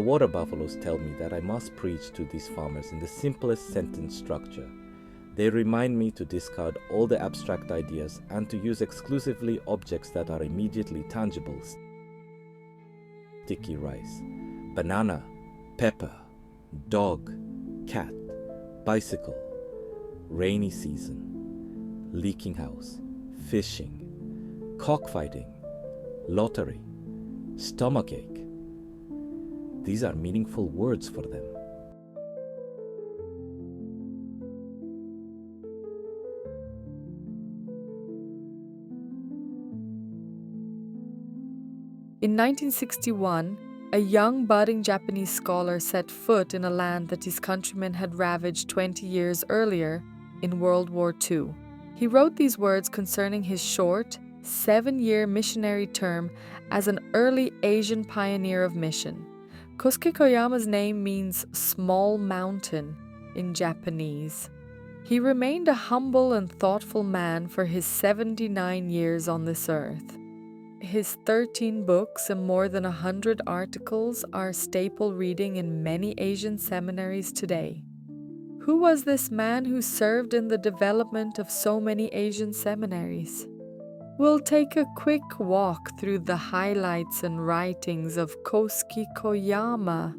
The Waterbuffaloes tell me that I must preach to these farmers in the simplest sentence structure. They remind me to discard all the abstract ideas and to use exclusively objects that are immediately tangible. Sticky rice, banana, pepper, dog, cat, bicycle, rainy season, leaking house, fishing, cockfighting, lottery, stomachache. These are meaningful words for them. In 1961, a young budding Japanese scholar set foot in a land that his countrymen had ravaged 20 years earlier in World War II. He wrote these words concerning his short, 7-year missionary term as an early Asian pioneer of mission. Kosuke Koyama's name means small mountain in Japanese. He remained a humble and thoughtful man for his 79 years on this earth. His 13 books and more than 100 articles are staple reading in many Asian seminaries today. Who was this man who served in the development of so many Asian seminaries? We'll take a quick walk through the highlights and writings of Kosuke Koyama.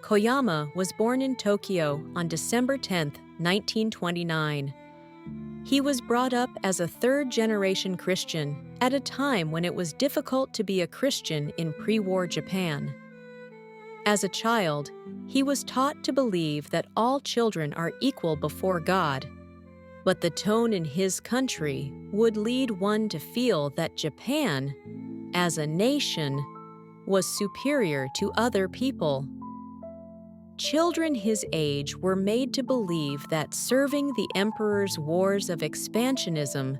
Koyama was born in Tokyo on December 10, 1929. He was brought up as a third-generation Christian at a time when it was difficult to be a Christian in pre-war Japan. As a child, he was taught to believe that all children are equal before God, but the tone in his country would lead one to feel that Japan, as a nation, was superior to other people. Children his age were made to believe that serving the emperor's wars of expansionism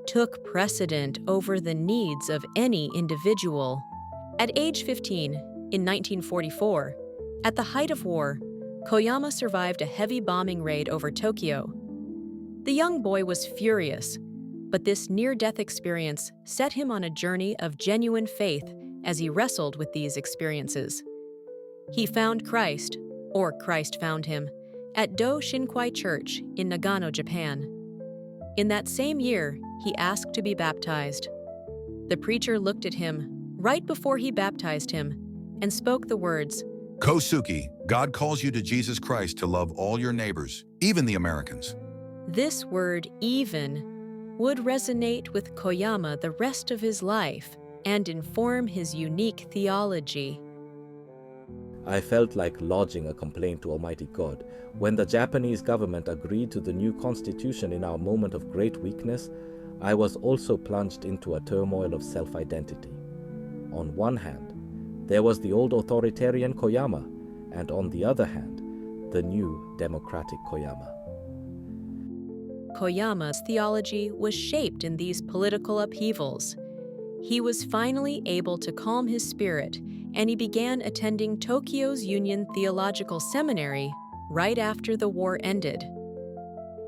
took precedent over the needs of any individual. At age 15, in 1944, at the height of war, Koyama survived a heavy bombing raid over Tokyo. The young boy was furious, but this near-death experience set him on a journey of genuine faith as he wrestled with these experiences. He found Christ, or Christ found him, at Do Shinkwai Church in Nagano, Japan. In that same year, he asked to be baptized. The preacher looked at him right before he baptized him and spoke the words, Kosuke, God calls you to Jesus Christ to love all your neighbors, even the Americans. This word, even, would resonate with Koyama the rest of his life and inform his unique theology. I felt like lodging a complaint to Almighty God. When the Japanese government agreed to the new constitution in our moment of great weakness, I was also plunged into a turmoil of self-identity. On one hand, there was the old authoritarian Koyama, and on the other hand, the new democratic Koyama. Koyama's theology was shaped in these political upheavals. He was finally able to calm his spirit, and he began attending Tokyo's Union Theological Seminary right after the war ended.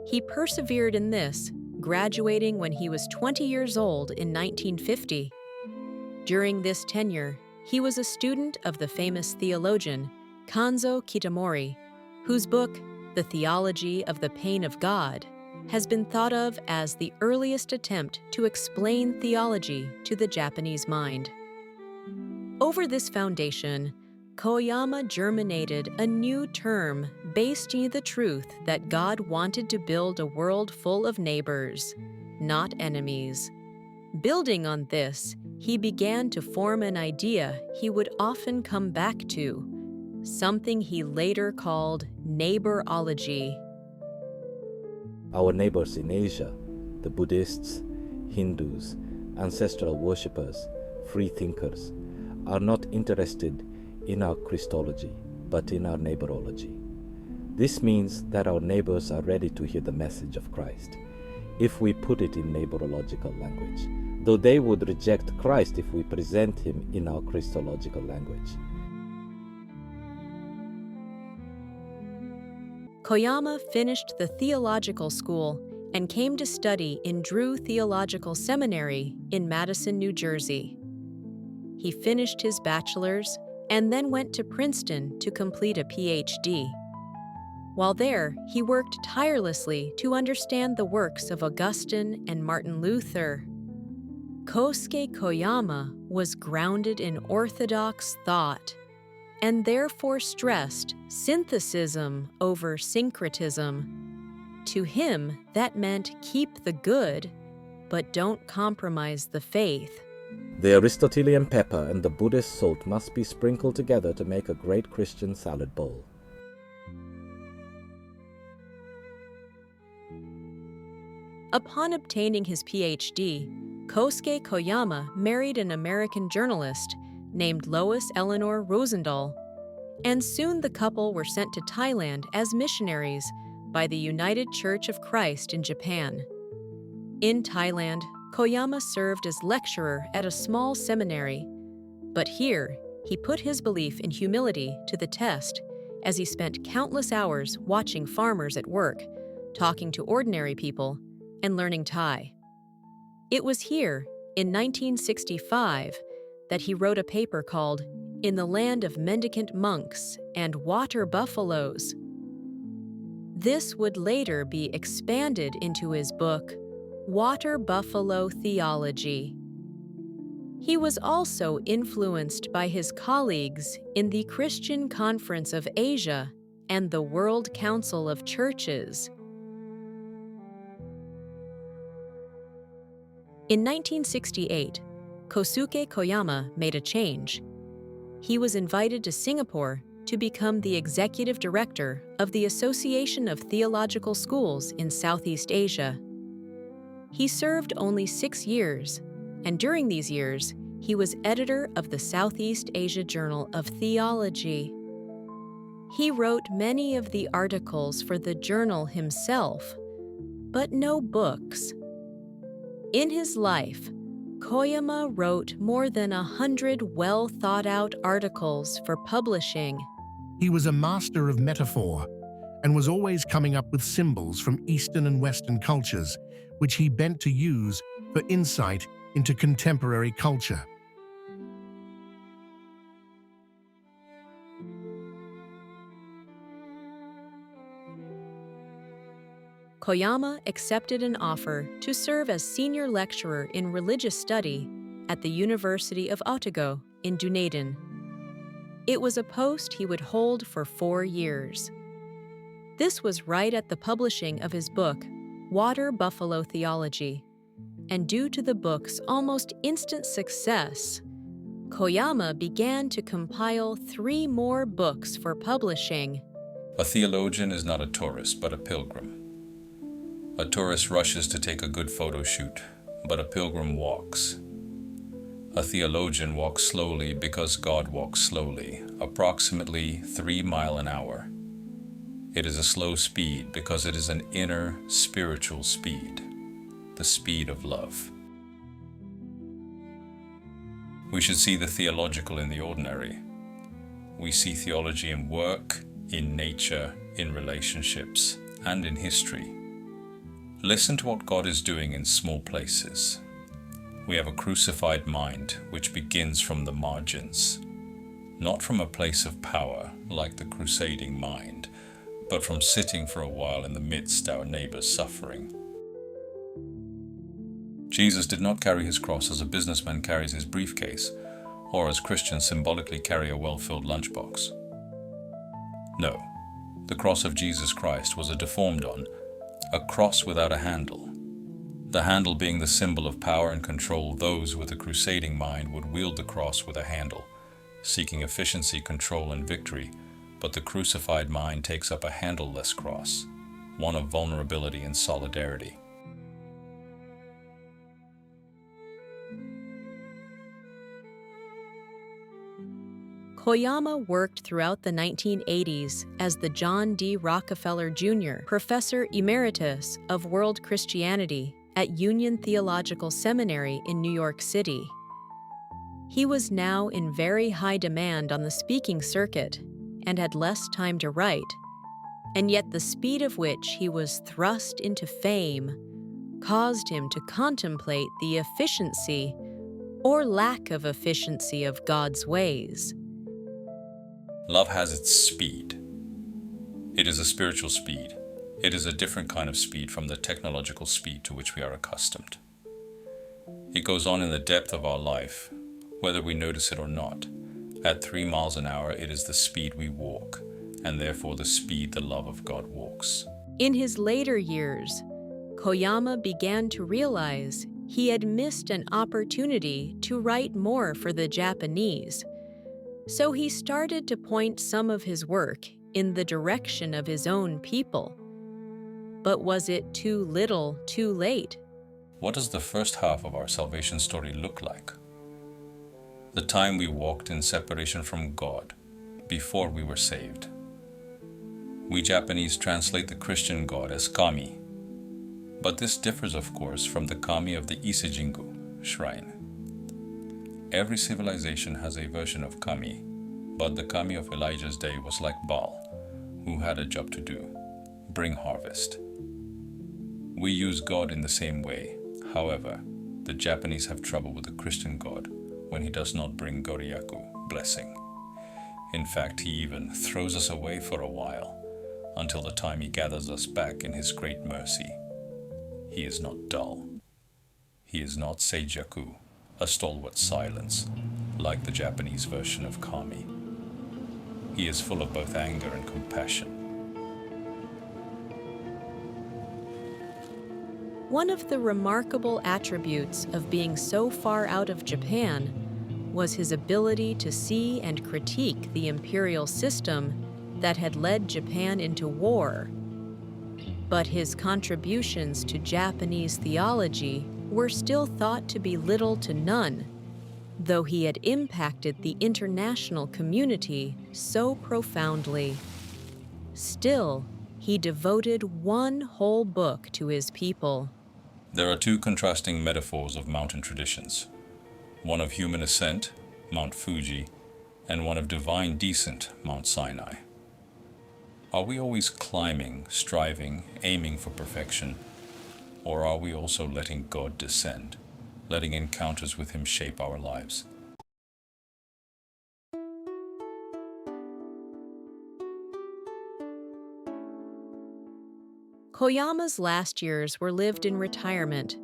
He persevered in this, graduating when he was 20 years old in 1950. During this tenure, he was a student of the famous theologian Kanzo Kitamori, whose book, The Theology of the Pain of God, has been thought of as the earliest attempt to explain theology to the Japanese mind. Over this foundation, Koyama germinated a new term based in the truth that God wanted to build a world full of neighbors, not enemies. Building on this, he began to form an idea he would often come back to, something he later called neighborology. Our neighbors in Asia, the Buddhists, Hindus, ancestral worshippers, free thinkers, are not interested in our Christology, but in our neighborology. This means that our neighbors are ready to hear the message of Christ, if we put it in neighborological language, though they would reject Christ if we present him in our Christological language. Koyama finished the theological school and came to study in Drew Theological Seminary in Madison, New Jersey. He finished his bachelor's and then went to Princeton to complete a PhD. While there, he worked tirelessly to understand the works of Augustine and Martin Luther. Kosuke Koyama was grounded in orthodox thought and therefore stressed synthesism over syncretism. To him, that meant keep the good, but don't compromise the faith. The Aristotelian pepper and the Buddhist salt must be sprinkled together to make a great Christian salad bowl. Upon obtaining his PhD, Kosuke Koyama married an American journalist named Lois Eleanor Rosendahl, and soon the couple were sent to Thailand as missionaries by the United Church of Christ in Japan. In Thailand, Koyama served as lecturer at a small seminary, but here he put his belief in humility to the test as he spent countless hours watching farmers at work, talking to ordinary people, and learning Thai. It was here, in 1965, that he wrote a paper called In the Land of Mendicant Monks and Water Buffaloes. This would later be expanded into his book, Waterbuffalo Theology. He was also influenced by his colleagues in the Christian Conference of Asia and the World Council of Churches. In 1968, Kosuke Koyama made a change. He was invited to Singapore to become the executive director of the Association of Theological Schools in Southeast Asia. He served only 6 years, and during these years, he was editor of the Southeast Asia Journal of Theology. He wrote many of the articles for the journal himself, but no books. In his life, Koyama wrote more than 100 well-thought-out articles for publishing. He was a master of metaphor and was always coming up with symbols from Eastern and Western cultures, which he bent to use for insight into contemporary culture. Koyama accepted an offer to serve as senior lecturer in religious study at the University of Otago in Dunedin. It was a post he would hold for 4 years. This was right at the publishing of his book, Waterbuffalo Theology, and due to the book's almost instant success, Koyama began to compile 3 more books for publishing. A theologian is not a tourist, but a pilgrim. A tourist rushes to take a good photo shoot, but a pilgrim walks. A theologian walks slowly because God walks slowly, approximately 3 miles an hour. It is a slow speed because it is an inner spiritual speed, the speed of love. We should see the theological in the ordinary. We see theology in work, in nature, in relationships, and in history. Listen to what God is doing in small places. We have a crucified mind which begins from the margins, not from a place of power like the crusading mind, but from sitting for a while in the midst of our neighbor's suffering. Jesus did not carry his cross as a businessman carries his briefcase, or as Christians symbolically carry a well-filled lunchbox. No, the cross of Jesus Christ was a deformed one, a cross without a handle. The handle being the symbol of power and control, those with a crusading mind would wield the cross with a handle, seeking efficiency, control, and victory, but the crucified mind takes up a handleless cross, one of vulnerability and solidarity. Koyama worked throughout the 1980s as the John D. Rockefeller Jr. Professor Emeritus of World Christianity at Union Theological Seminary in New York City. He was now in very high demand on the speaking circuit and had less time to write. and yet the speed of which he was thrust into fame caused him to contemplate the efficiency or lack of efficiency of God's ways. Love has its speed. It is a spiritual speed. It is a different kind of speed from the technological speed to which we are accustomed. It goes on in the depth of our life, whether we notice it or not. At 3 miles an hour, it is the speed we walk, and therefore the speed the love of God walks. In his later years, Koyama began to realize he had missed an opportunity to write more for the Japanese, so he started to point some of his work in the direction of his own people. But was it too little, too late? What does the first half of our salvation story look like? The time we walked in separation from God before we were saved. We Japanese translate the Christian God as Kami, but this differs, of course, from the Kami of the Isejingu shrine. Every civilization has a version of Kami, but the Kami of Elijah's day was like Baal, who had a job to do: bring harvest. We use God in the same way. However, the Japanese have trouble with the Christian God when he does not bring Goryaku, blessing. In fact, he even throws us away for a while, until the time he gathers us back in his great mercy. He is not dull. He is not Seijaku, a stalwart silence, like the Japanese version of Kami. He is full of both anger and compassion. One of the remarkable attributes of being so far out of Japan was his ability to see and critique the imperial system that had led Japan into war. But his contributions to Japanese theology were still thought to be little to none, though he had impacted the international community so profoundly. Still, he devoted one whole book to his people. There are 2 contrasting metaphors of mountain traditions. One of human ascent, Mount Fuji, and one of divine descent, Mount Sinai. Are we always climbing, striving, aiming for perfection? Or are we also letting God descend, letting encounters with Him shape our lives? Koyama's last years were lived in retirement,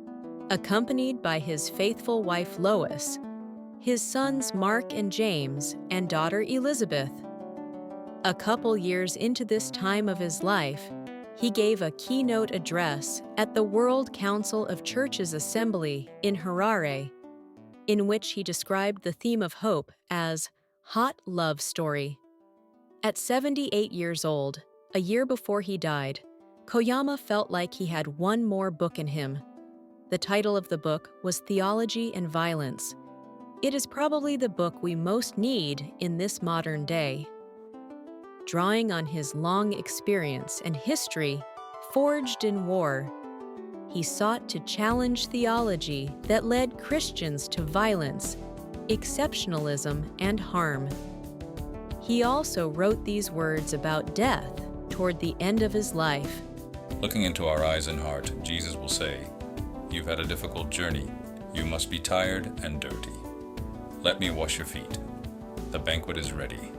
accompanied by his faithful wife Lois, his sons Mark and James, and daughter Elizabeth. A couple years into this time of his life, he gave a keynote address at the World Council of Churches Assembly in Harare, in which he described the theme of hope as hot love story. At 78 years old, a year before he died, Koyama felt like he had one more book in him. The title of the book was Theology and Violence. It is probably the book we most need in this modern day. Drawing on his long experience and history forged in war, he sought to challenge theology that led Christians to violence, exceptionalism, and harm. He also wrote these words about death toward the end of his life. Looking into our eyes and heart, Jesus will say, "You've had a difficult journey. You must be tired and dirty. Let me wash your feet. The banquet is ready.